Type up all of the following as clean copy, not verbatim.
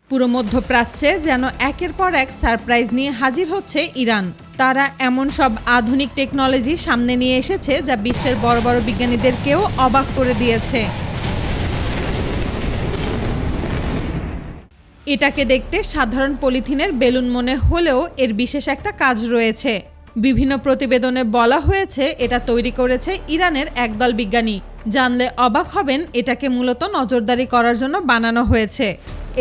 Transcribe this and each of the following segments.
পুরো মধ্যপ্রাচ্যে যেন একের পর এক সারপ্রাইজ নিয়ে হাজির হচ্ছে ইরান। তারা এমন সব আধুনিক টেকনোলজি সামনে নিয়ে এসেছে যা বিশ্বের বড় বড় বিজ্ঞানীদেরকেও অবাক করে দিয়েছে। এটাকে দেখতে সাধারণ পলিথিনের বেলুন মনে হলেও এর বিশেষ একটা কাজ রয়েছে। বিভিন্ন প্রতিবেদনে বলা হয়েছে এটা তৈরি করেছে ইরানের একদল বিজ্ঞানী। জানলে অবাক হবেন, এটাকে মূলত নজরদারি করার জন্য বানানো হয়েছে।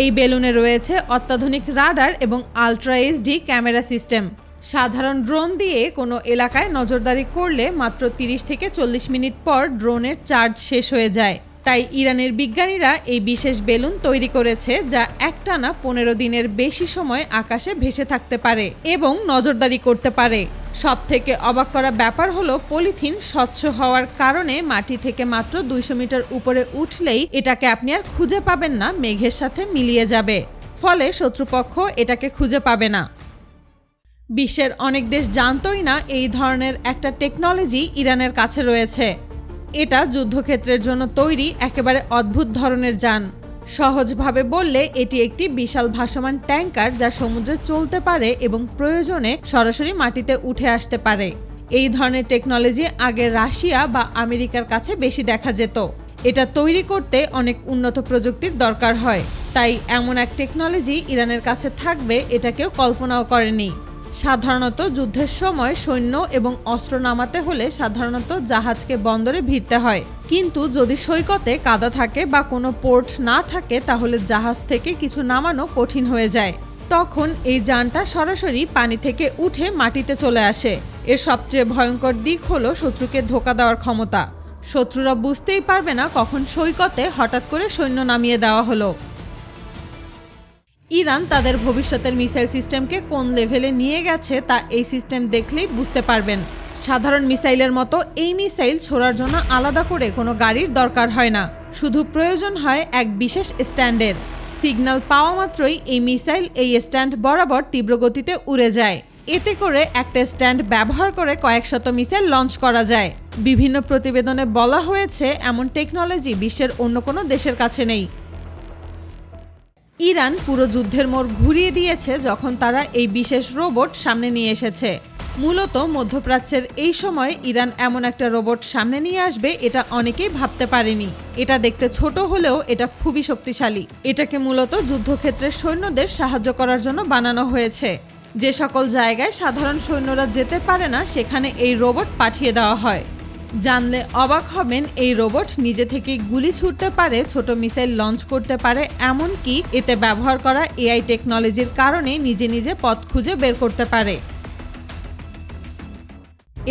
এই বেলুনে রয়েছে অত্যাধুনিক রাডার এবং আলট্রা এইচডি ক্যামেরা সিস্টেম। সাধারণ ড্রোন দিয়ে কোনো এলাকায় নজরদারি করলে মাত্র 30 থেকে 40 মিনিট পর ড্রোনের চার্জ শেষ হয়ে যায়। তাই ইরানের বিজ্ঞানীরা এই বিশেষ বেলুন তৈরি করেছে যা একটানা 15 দিনের বেশি সময় আকাশে ভেসে থাকতে পারে এবং নজরদারি করতে পারে। সবথেকে অবাক করা ব্যাপার হলো পলিথিন স্বচ্ছ হওয়ার কারণে মাটি থেকে মাত্র 200 মিটার উপরে উঠলেই এটাকে আপনি আর খুঁজে পাবেন না, মেঘের সাথে মিলিয়ে যাবে। ফলে শত্রুপক্ষ এটাকে খুঁজে পাবে না। বিশ্বের অনেক দেশ জানতই না এই ধরনের একটা টেকনোলজি ইরানের কাছে রয়েছে। এটা যুদ্ধক্ষেত্রের জন্য তৈরি একেবারে অদ্ভুত ধরনের যান। সহজভাবে বললে এটি একটি বিশাল ভাসমান ট্যাঙ্কার যা সমুদ্রে চলতে পারে এবং প্রয়োজনে সরাসরি মাটিতে উঠে আসতে পারে। এই ধরনের টেকনোলজি আগে রাশিয়া বা আমেরিকার কাছে বেশি দেখা যেত। এটা তৈরি করতে অনেক উন্নত প্রযুক্তির দরকার হয়, তাই এমন এক টেকনোলজি ইরানের কাছে থাকবে এটা কেউ কল্পনাও করেনি। সাধারণত যুদ্ধের সময় সৈন্য এবং অস্ত্র নামাতে হলে সাধারণত জাহাজকে বন্দরে ভিড়তে হয়, কিন্তু যদি সৈকতে কাদা থাকে বা কোনো পোর্ট না থাকে তাহলে জাহাজ থেকে কিছু নামানো কঠিন হয়ে যায়। তখন এই যানটা সরাসরি পানি থেকে উঠে মাটিতে চলে আসে। এর সবচেয়ে ভয়ঙ্কর দিক হলো শত্রুকে ধোঁকা দেওয়ার ক্ষমতা। শত্রুরা বুঝতেই পারবে না কখন সৈকতে হঠাৎ করে সৈন্য নামিয়ে দেওয়া হলো। ইরান তাদের ভবিষ্যতের মিসাইল সিস্টেমকে কোন লেভেলে নিয়ে গেছে তা এই সিস্টেম দেখলেই বুঝতে পারবেন। সাধারণ মিসাইলের মতো এই মিসাইল ছোড়ার জন্য আলাদা করে কোনো গাড়ির দরকার হয় না, শুধু প্রয়োজন হয় এক বিশেষ স্ট্যান্ডের। সিগন্যাল পাওয়া মাত্রই এই মিসাইল এই স্ট্যান্ড বরাবর তীব্র গতিতে উড়ে যায়। এতে করে একটা স্ট্যান্ড ব্যবহার করে কয়েক শত মিসাইল লঞ্চ করা যায়। বিভিন্ন প্রতিবেদনে বলা হয়েছে এমন টেকনোলজি বিশ্বের অন্য কোনো দেশের কাছে নেই। ইরান পুরো যুদ্ধের মোড় ঘুরিয়ে দিয়েছে যখন তারা এই বিশেষ রোবট সামনে নিয়ে এসেছে। মূলত মধ্যপ্রাচ্যের এই সময় ইরান এমন একটা রোবট সামনে নিয়ে আসবে এটা অনেকেই ভাবতে পারেনি। এটা দেখতে ছোট হলেও এটা খুবই শক্তিশালী। এটাকে মূলত যুদ্ধক্ষেত্রের সৈন্যদের সাহায্য করার জন্য বানানো হয়েছে। যে সকল জায়গায় সাধারণ সৈন্যরা যেতে পারে না সেখানে এই রোবট পাঠিয়ে দেওয়া হয়। জানলে অবাক হবেন, এই রোবট নিজে থেকে গুলি ছুটতে পারে, ছোট মিসাইল লঞ্চ করতে পারে, এমনকি এতে ব্যবহার করা এআই টেকনোলজির কারণে নিজে নিজে পথ খুঁজে বের করতে পারে।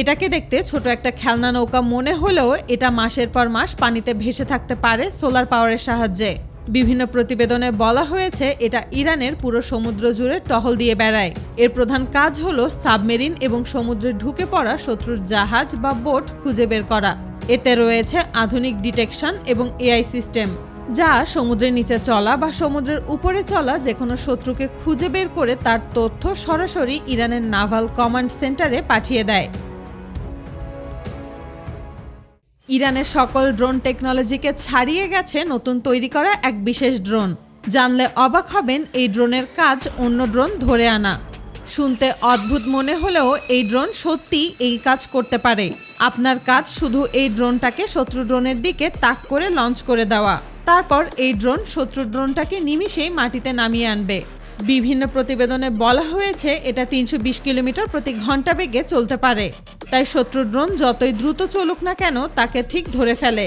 এটাকে দেখতে ছোট একটা খেলনা নৌকা মনে হলেও এটা মাসের পর মাস পানিতে ভেসে থাকতে পারে সোলার পাওয়ারের সাহায্যে। বিভিন্ন প্রতিবেদনে বলা হয়েছে এটা ইরানের পুরো সমুদ্র জুড়ে টহল দিয়ে বেড়ায়। এর প্রধান কাজ হলো সাবমেরিন এবং সমুদ্রে ঢুকে পড়া শত্রুর জাহাজ বা বোট খুঁজে বের করা। এতে রয়েছে আধুনিক ডিটেকশন এবং এআই সিস্টেম যা সমুদ্রের নিচে চলা বা সমুদ্রের উপরে চলা যে কোনো শত্রুকে খুঁজে বের করে তার তথ্য সরাসরি ইরানের নাভাল কমান্ড সেন্টারে পাঠিয়ে দেয়। ইরানের সকল ড্রোন টেকনোলজিকে ছাড়িয়ে গেছে নতুন তৈরি করা এক বিশেষ ড্রোন। জানলে অবাক হবেন, এই ড্রোনের কাজ অন্য ড্রোন ধরে আনা। শুনতে অদ্ভুত মনে হলেও এই ড্রোন সত্যি এই কাজ করতে পারে। আপনার কাজ শুধু এই ড্রোনটাকে শত্রু ড্রোনের দিকে তাক করে লঞ্চ করে দেওয়া। তারপর এই ড্রোন শত্রু ড্রোনটাকে নিমিষেই মাটিতে নামিয়ে আনবে। বিভিন্ন প্রতিবেদনে বলা হয়েছে এটা 320 কিলোমিটার প্রতি ঘন্টা বেগে চলতে পারে, তাই শত্রু ড্রোন যতই দ্রুত চলুক না কেন তাকে ঠিক ধরে ফেলে।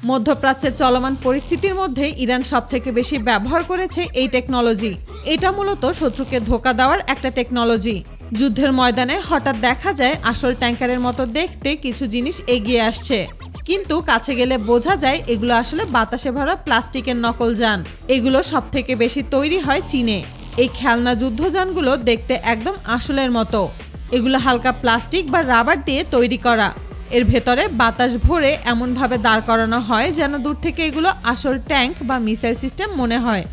মধ্যপ্রাচ্যের চলমান পরিস্থিতির মধ্যে ইরান সবথেকে বেশি ব্যবহার করেছে এই টেকনোলজি। এটা মূলত শত্রুকে ধোঁকা দেওয়ার একটা টেকনোলজি। যুদ্ধের ময়দানে হঠাৎ দেখা যায় আসল ট্যাঙ্কারের মতো দেখতে কিছু জিনিস এগিয়ে আসছে, কিন্তু কাছে গেলে বোঝা যায় এগুলো আসলে বাতাসে ভরা প্লাস্টিকের নকল যান। এগুলো সবথেকে বেশি তৈরি হয় চীনে। এই খেলনা যুদ্ধযানগুলো দেখতে একদম আসলের মতো। এগুলো হালকা প্লাস্টিক বা রাবার দিয়ে তৈরি করা। এর ভেতরে বাতাস ভরে এমনভাবে দাঁড় করানো হয় যেন দূর থেকে এগুলো আসল ট্যাঙ্ক বা মিসাইল সিস্টেম মনে হয়।